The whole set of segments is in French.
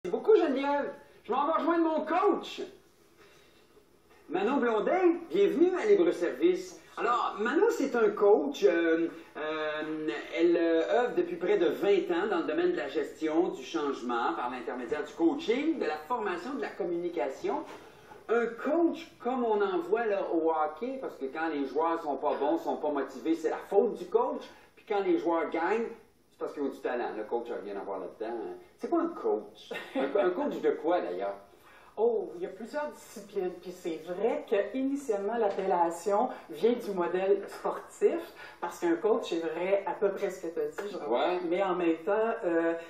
Merci beaucoup, Geneviève. Je m'en vais rejoindre mon coach. Manon Blondin, bienvenue à Libre Service. Alors, Manon, c'est un coach. Elle œuvre depuis près de 20 ans dans le domaine de la gestion, du changement, par l'intermédiaire du coaching, de la formation, de la communication. Un coach, comme on en voit là, au hockey, parce que quand les joueurs sont pas bons, sont pas motivés, c'est la faute du coach. Puis quand les joueurs gagnent, c'est parce qu'ils ont du talent. Le coach n'a rien à voir là-dedans. C'est quoi un coach? Un coach de quoi, d'ailleurs? Oh, il y a plusieurs disciplines. Puis c'est vrai qu'initialement, l'appellation vient du modèle sportif, parce qu'un coach est vrai à peu près ce que tu as dit, Ouais. mais en même temps,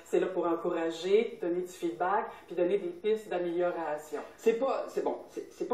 c'est là pour encourager, donner du feedback, puis donner des pistes d'amélioration. C'est pas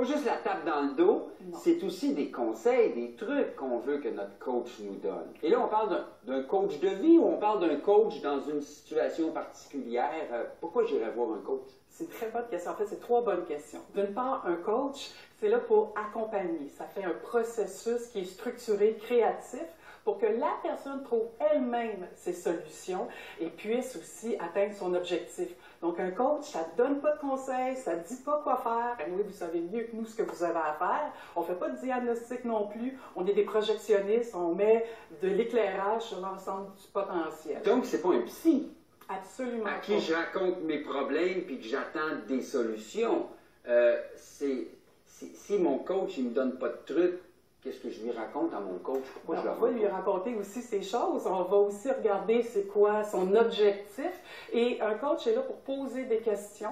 juste la tape dans le dos, c'est aussi des conseils, des trucs qu'on veut que notre coach nous donne. Et là, on parle d'un coach de vie ou on parle d'un coach dans une situation particulière? Pourquoi j'irais voir un coach? C'est une très bonne question. En fait, c'est trois bonnes questions. D'une part, un coach, c'est là pour accompagner. Ça fait un processus qui est structuré, créatif, pour que la personne trouve elle-même ses solutions et puisse aussi atteindre son objectif. Donc, un coach, ça ne donne pas de conseils, ça ne dit pas quoi faire. Et oui, vous savez mieux que nous ce que vous avez à faire. On ne fait pas de diagnostic non plus. On est des projectionnistes, on met de l'éclairage sur l'ensemble du potentiel. Donc, c'est pas un psy. Absolument. À qui je raconte mes problèmes puis que j'attends des solutions. Si mon coach il me donne pas de trucs, qu'est-ce que je lui raconte à mon coach? Pourquoi je le On va lui raconter aussi ces choses. On va aussi regarder c'est quoi son objectif. Et un coach est là pour poser des questions,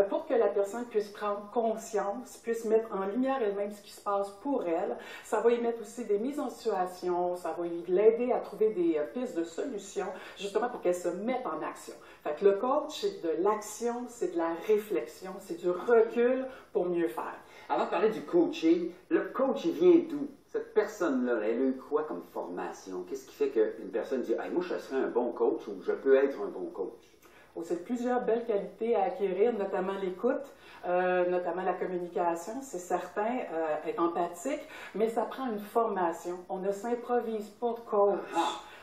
pour que la personne puisse prendre conscience, puisse mettre en lumière elle-même ce qui se passe pour elle. Ça va y mettre aussi des mises en situation, ça va l'aider à trouver des pistes de solutions, justement pour qu'elle se mette en action. Fait que le coach, c'est de l'action, c'est de la réflexion, c'est du recul pour mieux faire. Avant de parler du coaching, le coach, il vient d'où? Cette personne-là, elle a eu quoi comme formation? Qu'est-ce qui fait qu'une personne dit hey, « moi, je serais un bon coach » ou « je peux être un bon coach ». Oh, c'est plusieurs belles qualités à acquérir, notamment l'écoute, notamment la communication, c'est certain, être empathique, mais ça prend une formation. On ne s'improvise pas de coach.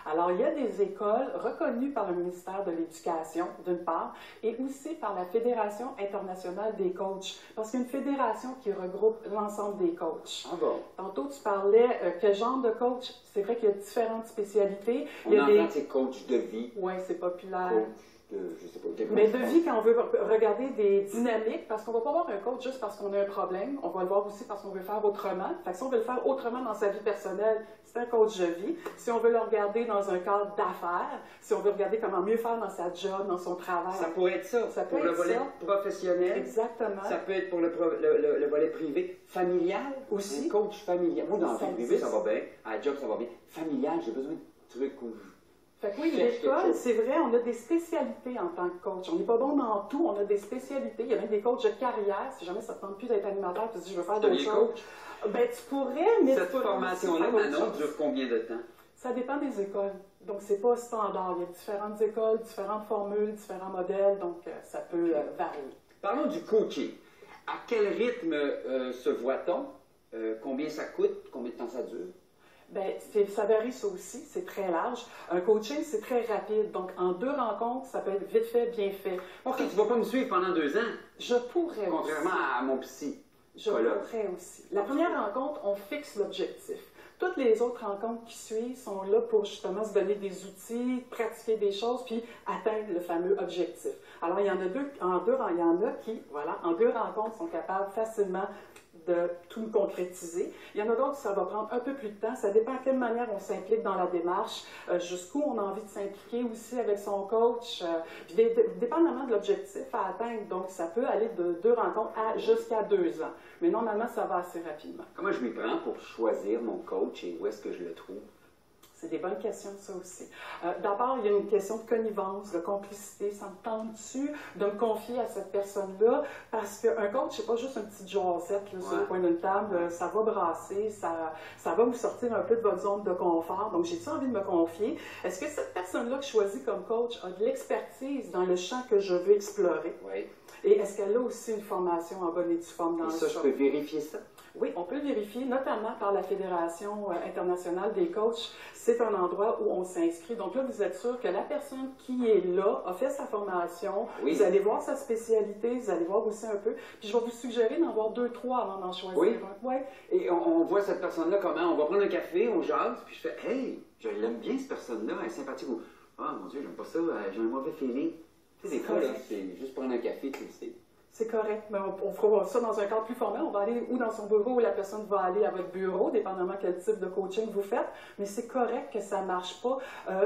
Alors, il y a des écoles reconnues par le ministère de l'Éducation, d'une part, et aussi par la Fédération internationale des coachs, parce qu'il y a une fédération qui regroupe l'ensemble des coachs. Ah bon? Tantôt, tu parlais, quel genre de coach? C'est vrai qu'il y a différentes spécialités. On entend ces coachs de vie. Oui, c'est populaire. Je sais pas, mais de vie, quand on veut regarder des dynamiques, parce qu'on ne va pas voir un coach juste parce qu'on a un problème, on va le voir aussi parce qu'on veut faire autrement. Fait que si on veut le faire autrement dans sa vie personnelle, c'est un coach de vie. Si on veut le regarder dans un cadre d'affaires, si on veut regarder comment mieux faire dans sa job, dans son travail. Ça pourrait être ça, ça pour le volet professionnel. Exactement. Ça peut être pour le volet privé. Familial aussi. Un coach familial. Moi, dans la vie privée, ça va bien. À la job, ça va bien. Familial, j'ai besoin de trucs où fait que oui, l'école, c'est vrai, on a des spécialités en tant que coach. On n'est pas bon dans tout, on a des spécialités. Il y a même des coachs de carrière. Si jamais ça ne te tente plus d'être animateur, tu te dis, je veux faire d'autres choses. Ben, tu pourrais, mais cette formation-là, Manon, dure combien de temps? Ça dépend des écoles. Donc, c'est pas standard. Il y a différentes écoles, différentes formules, différents modèles, donc ça peut varier. Parlons du coaching. À quel rythme se voit-on? Combien ça coûte? Combien de temps ça dure? Bien, ça varie ça aussi, c'est très large. Un coaching, c'est très rapide. Donc, en 2 rencontres, ça peut être vite fait, bien fait. OK, tu ne vas pas me suivre pendant 2 ans? Je pourrais contrairement à mon psy. Je pourrais aussi. La première rencontre, on fixe l'objectif. Toutes les autres rencontres qui suivent sont là pour justement se donner des outils, pratiquer des choses, puis atteindre le fameux objectif. Alors, il y en a il y en a qui, voilà, en 2 rencontres, sont capables facilement de tout déconcrétiser. Il y en a d'autres, ça va prendre un peu plus de temps. Ça dépend à quelle manière on s'implique dans la démarche, jusqu'où on a envie de s'impliquer aussi avec son coach, puis dépendamment de l'objectif à atteindre. Donc, ça peut aller de 2 rencontres à jusqu'à 2 ans. Mais normalement, ça va assez rapidement. Comment je m'y prends pour choisir mon coach et où est-ce que je le trouve? C'est des bonnes questions, ça aussi. D'abord, il y a une question de connivence, de complicité. Ça me tente-tu de me confier à cette personne-là? Parce qu'un coach, c'est pas juste une petite jasette sur le coin d'une table. Ça va brasser, ça va vous sortir un peu de votre zone de confort. Donc, j'ai-tu envie de me confier? Est-ce que cette personne-là que je choisis comme coach a de l'expertise dans le champ que je veux explorer? Oui. Et est-ce qu'elle a aussi une formation en bonne et due forme dans le champ? Je peux vérifier ça? Oui, on peut le vérifier, notamment par la Fédération internationale des coachs. C'est c'est un endroit où on s'inscrit. Donc là, vous êtes sûr que la personne qui est là a fait sa formation, Oui. vous allez voir sa spécialité, vous allez voir aussi un peu, puis je vais vous suggérer d'en voir 2, 3 avant d'en choisir Oui. un. Ouais. Et on voit cette personne-là comment? On va prendre un café, on jase, puis je fais « Hey, je l'aime bien, cette personne-là, elle est sympathique. » Ou « Ah, mon Dieu, j'aime pas ça, j'ai un mauvais feeling. » Tu sais, des fois, là, c'est juste prendre un café, tu le sais. C'est correct, mais on fera ça dans un cadre plus formel. On va aller ou dans son bureau ou la personne va aller à votre bureau, dépendamment quel type de coaching vous faites. Mais c'est correct que ça ne marche pas.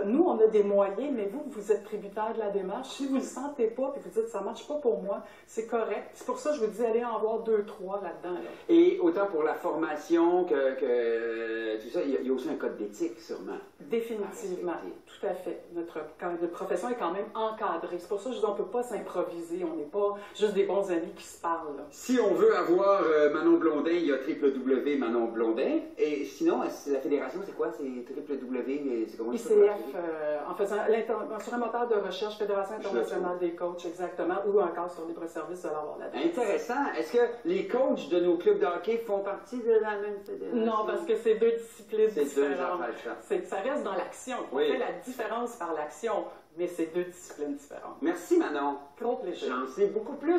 Nous, on a des moyens, mais vous êtes tributaire de la démarche. Si vous ne le sentez pas et vous dites ça ne marche pas pour moi, c'est correct. C'est pour ça que je vous dis allez en voir 2, 3 là-dedans. Là. Et autant pour la formation que tout ça, il y a aussi un code d'éthique, sûrement. Définitivement, tout à fait. Notre profession est quand même encadrée. C'est pour ça que je dis on ne peut pas s'improviser. On n'est pas juste des bons amis qui se parlent. Là. Si on veut avoir Manon Blondin, il y a www.Manon Blondin. Et sinon, la fédération, c'est quoi? C'est www, c'est comment ICF, en faisant sur un moteur de recherche, Fédération internationale des coachs, exactement, ou encore sur Libre-Service, vous allez avoir l'adresse. Intéressant. Est-ce que les coachs de nos clubs de hockey font partie de la même fédération? Non, parce que c'est 2 disciplines différentes. Ça reste dans l'action. On fait la différence par l'action, mais c'est 2 disciplines différentes. Merci Manon. Gros plaisir. J'en sais beaucoup plus.